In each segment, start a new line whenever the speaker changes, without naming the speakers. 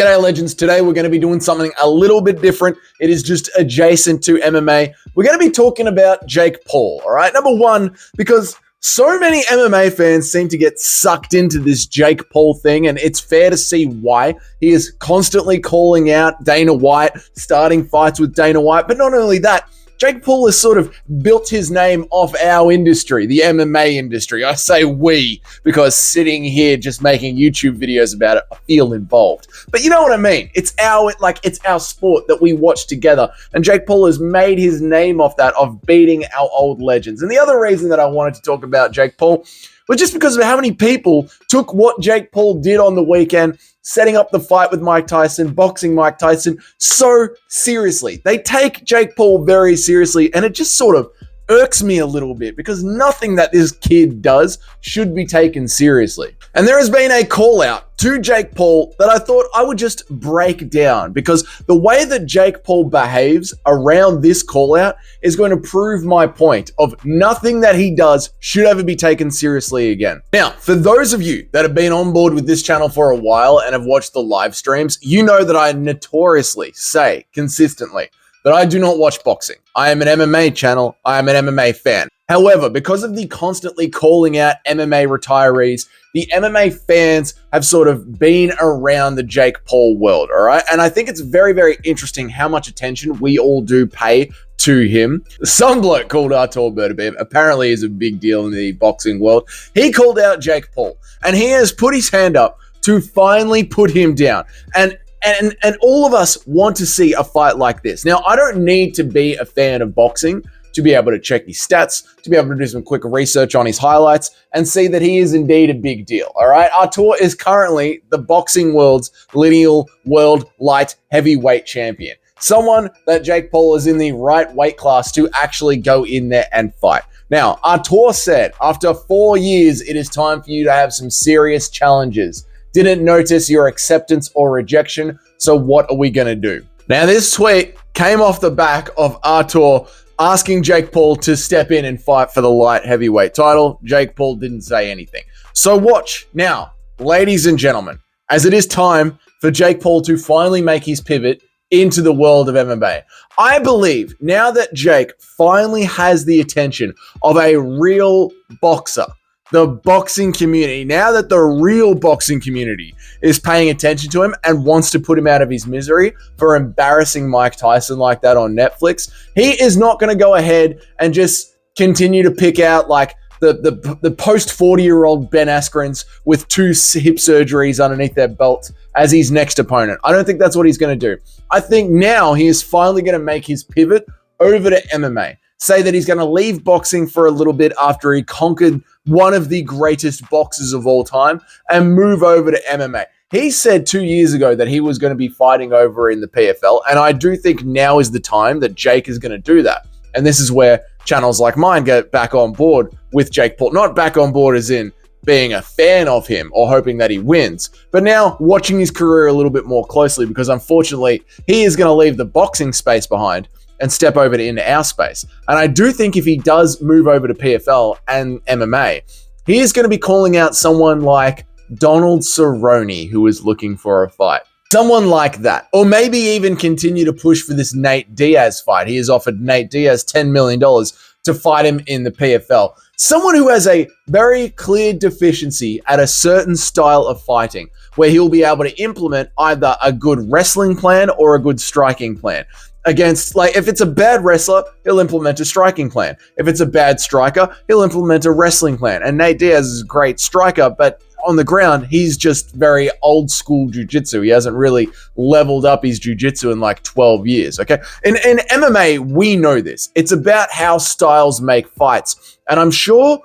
G'day legends, today we're going to be doing something a little bit different. It is just adjacent to MMA. We're going to be talking about Jake Paul, all right? Number one, because so many MMA fans seem to get sucked into this Jake Paul thing, and it's fair to see why. He is constantly calling out Dana White, starting fights with Dana White, but not only that, Jake Paul has sort of built his name off our industry, the MMA industry. I say we, because sitting here just making YouTube videos about it, I feel involved. But you know what I mean? It's our sport that we watch together. And Jake Paul has made his name off that, of beating our old legends. And the other reason that I wanted to talk about Jake Paul was just because of how many people took what Jake Paul did on the weekend, setting up the fight with Mike Tyson, boxing Mike Tyson, so seriously. They take Jake Paul very seriously, and it just sort of irks me a little bit because nothing that this kid does should be taken seriously. And there has been a call out to Jake Paul that I thought I would just break down, because the way that Jake Paul behaves around this call out is going to prove my point of nothing that he does should ever be taken seriously again. Now, for those of you that have been on board with this channel for a while and have watched the live streams, you know that I notoriously say consistently that I do not watch boxing. I am an MMA channel. I am an MMA fan. However, because of the constantly calling out MMA retirees, the MMA fans have sort of been around the Jake Paul world, all right? And I think it's very, very interesting how much attention we all do pay to him. Some bloke called Artur Beterbiev apparently is a big deal in the boxing world. He called out Jake Paul, and he has put his hand up to finally put him down. And all of us want to see a fight like this. Now, I don't need to be a fan of boxing to be able to check his stats, to be able to do some quick research on his highlights and see that he is indeed a big deal, all right? Artur is currently the boxing world's lineal world light heavyweight champion. Someone that Jake Paul is in the right weight class to actually go in there and fight. Now, Artur said, after 4 years, it is time for you to have some serious challenges. Didn't notice your acceptance or rejection, so what are we going to do? Now, this tweet came off the back of Artur asking Jake Paul to step in and fight for the light heavyweight title. Jake Paul didn't say anything. So watch. Now, ladies and gentlemen, as it is time for Jake Paul to finally make his pivot into the world of MMA. I believe now that Jake finally has the attention of a real boxer, the boxing community, now that the real boxing community is paying attention to him and wants to put him out of his misery for embarrassing Mike Tyson like that on Netflix, he is not going to go ahead and just continue to pick out like the post 40-year-old Ben Askrens with 2 hip surgeries underneath their belt as his next opponent. I don't think that's what he's going to do. I think now he is finally going to make his pivot over to MMA. Say that he's going to leave boxing for a little bit after he conquered one of the greatest boxers of all time and move over to MMA. He said 2 years ago that he was going to be fighting over in the PFL, and I do think now is the time that Jake is going to do that. And this is where channels like mine get back on board with Jake Paul. Not back on board as in being a fan of him or hoping that he wins, but now watching his career a little bit more closely, because unfortunately he is going to leave the boxing space behind and step over into our space. And I do think if he does move over to PFL and MMA, he is going to be calling out someone like Donald Cerrone, who is looking for a fight. Someone like that. Or maybe even continue to push for this Nate Diaz fight. He has offered Nate Diaz $10 million to fight him in the PFL. Someone who has a very clear deficiency at a certain style of fighting, where he'll be able to implement either a good wrestling plan or a good striking plan. Against, like, if it's a bad wrestler, he'll implement a striking plan. If it's a bad striker, he'll implement a wrestling plan. And Nate Diaz is a great striker, but on the ground, he's just very old school jiu-jitsu. He hasn't really leveled up his jiu-jitsu in like 12 years, okay? In MMA, we know this. It's about how styles make fights. And I'm sure,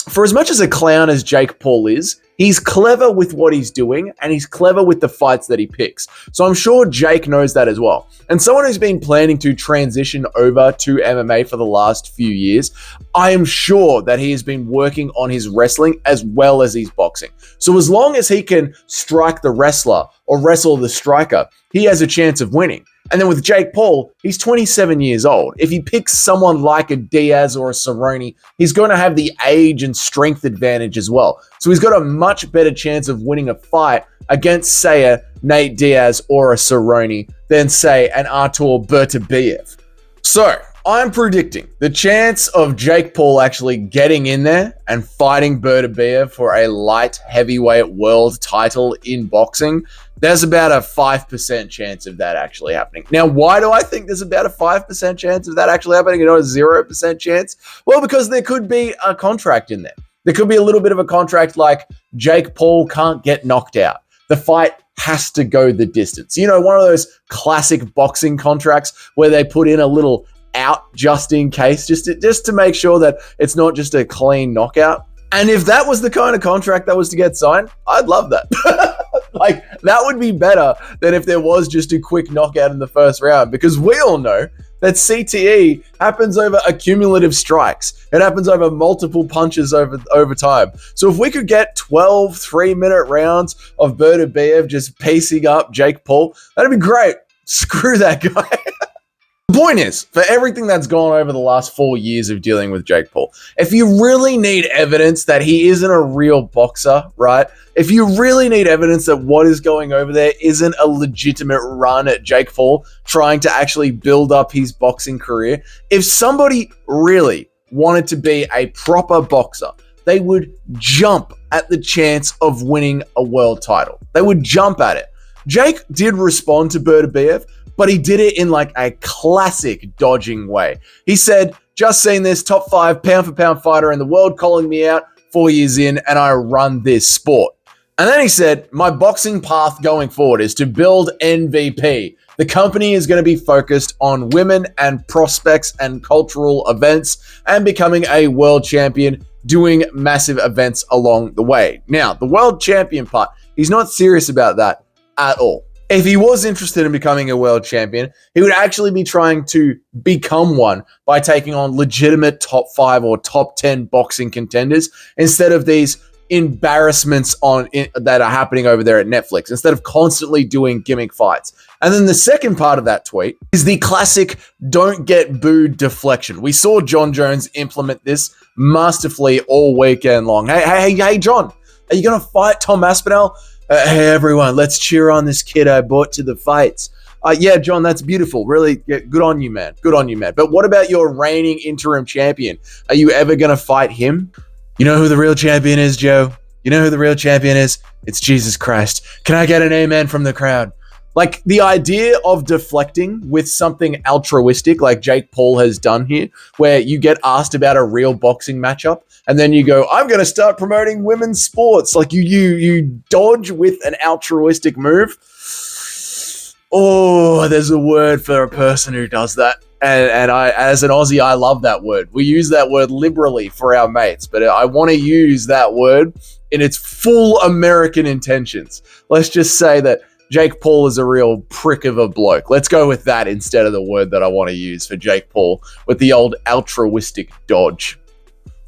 for as much as a clown as Jake Paul is, he's clever with what he's doing, and he's clever with the fights that he picks. So I'm sure Jake knows that as well. And someone who's been planning to transition over to MMA for the last few years, I am sure that he has been working on his wrestling as well as his boxing. So as long as he can strike the wrestler or wrestle the striker, he has a chance of winning. And then with Jake Paul, he's 27 years old. If he picks someone like a Diaz or a Cerrone, he's going to have the age and strength advantage as well. So he's got a much better chance of winning a fight against, say, a Nate Diaz or a Cerrone than, say, an Artur Beterbiev. So I'm predicting the chance of Jake Paul actually getting in there and fighting Beterbiev for a light heavyweight world title in boxing, there's about a 5% chance of that actually happening. Now, why do I think there's about a 5% chance of that actually happening and not a 0% chance? Well, because there could be a contract in there. There could be a little bit of a contract like Jake Paul can't get knocked out. The fight has to go the distance. You know, one of those classic boxing contracts where they put in a little out just in case, just to make sure that it's not just a clean knockout. And if that was the kind of contract that was to get signed, I'd love that. Like, that would be better than if there was just a quick knockout in the first round, because we all know that CTE happens over accumulative strikes. It happens over multiple punches over time. So if we could get 12 3-minute rounds of Beterbiev just pacing up Jake Paul, that'd be great. Screw that guy. The point is, for everything that's gone over the last 4 years of dealing with Jake Paul, if you really need evidence that he isn't a real boxer, right? If you really need evidence that what is going over there isn't a legitimate run at Jake Paul trying to actually build up his boxing career, if somebody really wanted to be a proper boxer, they would jump at the chance of winning a world title. They would jump at it. Jake did respond to Beterbiev, but he did it in like a classic dodging way. He said, just seen this top 5 pound for pound fighter in the world calling me out 4 years in, and I run this sport. And then he said, my boxing path going forward is to build MVP. The company is going to be focused on women and prospects and cultural events and becoming a world champion, doing massive events along the way. Now, the world champion part, he's not serious about that at all. If he was interested in becoming a world champion, he would actually be trying to become one by taking on legitimate top 5 or top 10 boxing contenders instead of these embarrassments that are happening over there at Netflix, instead of constantly doing gimmick fights. And then the second part of that tweet is the classic don't get booed deflection. We saw John Jones implement this masterfully all weekend long. Hey, John, are you going to fight Tom Aspinall? Hey, everyone, let's cheer on this kid I brought to the fights. Yeah, John, that's beautiful. Really, good on you, man. Good on you, man. But what about your reigning interim champion? Are you ever going to fight him? You know who the real champion is, Joe? You know who the real champion is? It's Jesus Christ. Can I get an amen from the crowd? Like, the idea of deflecting with something altruistic like Jake Paul has done here, where you get asked about a real boxing matchup, and then you go, I'm going to start promoting women's sports. Like, you dodge with an altruistic move. Oh, there's a word for a person who does that. And I, as an Aussie, I love that word. We use that word liberally for our mates, but I want to use that word in its full American intentions. Let's just say that Jake Paul is a real prick of a bloke. Let's go with that instead of the word that I want to use for Jake Paul with the old altruistic dodge.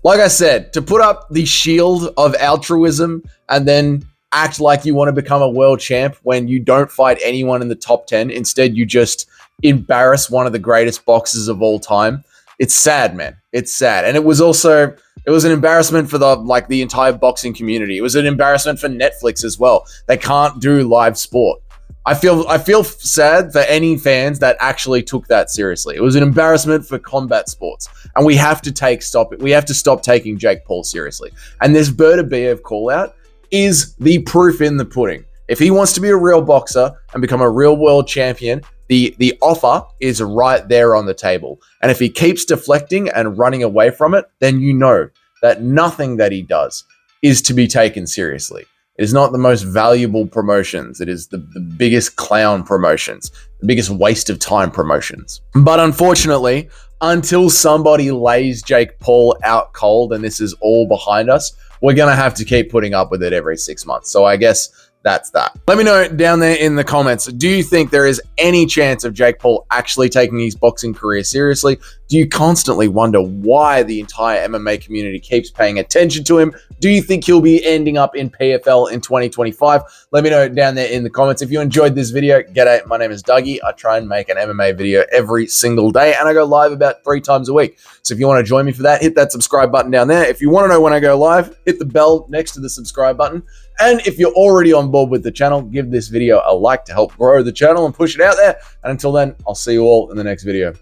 Like I said, to put up the shield of altruism and then act like you want to become a world champ when you don't fight anyone in the top 10. Instead, you just embarrass one of the greatest boxers of all time. It's sad, man. It's sad. And it was an embarrassment for the entire boxing community. It was an embarrassment for Netflix as well. They can't do live sport. I feel sad for any fans that actually took that seriously. It was an embarrassment for combat sports, and we have to stop it. We have to stop taking Jake Paul seriously. And this Beterbiev call out is the proof in the pudding. If he wants to be a real boxer and become a real world champion, the offer is right there on the table. And if he keeps deflecting and running away from it, then you know that nothing that he does is to be taken seriously. It is not the most valuable promotions. It is the biggest clown promotions, the biggest waste of time promotions. But unfortunately, until somebody lays Jake Paul out cold and this is all behind us, we're going to have to keep putting up with it every 6 months. So I guess that's that. Let me know down there in the comments, do you think there is any chance of Jake Paul actually taking his boxing career seriously? Do you constantly wonder why the entire MMA community keeps paying attention to him? Do you think he'll be ending up in PFL in 2025? Let me know down there in the comments. If you enjoyed this video, g'day, my name is Dougie. I try and make an MMA video every single day, and I go live about 3 times a week. So if you want to join me for that, hit that subscribe button down there. If you want to know when I go live, hit the bell next to the subscribe button. And if you're already on board with the channel, give this video a like to help grow the channel and push it out there. And until then, I'll see you all in the next video.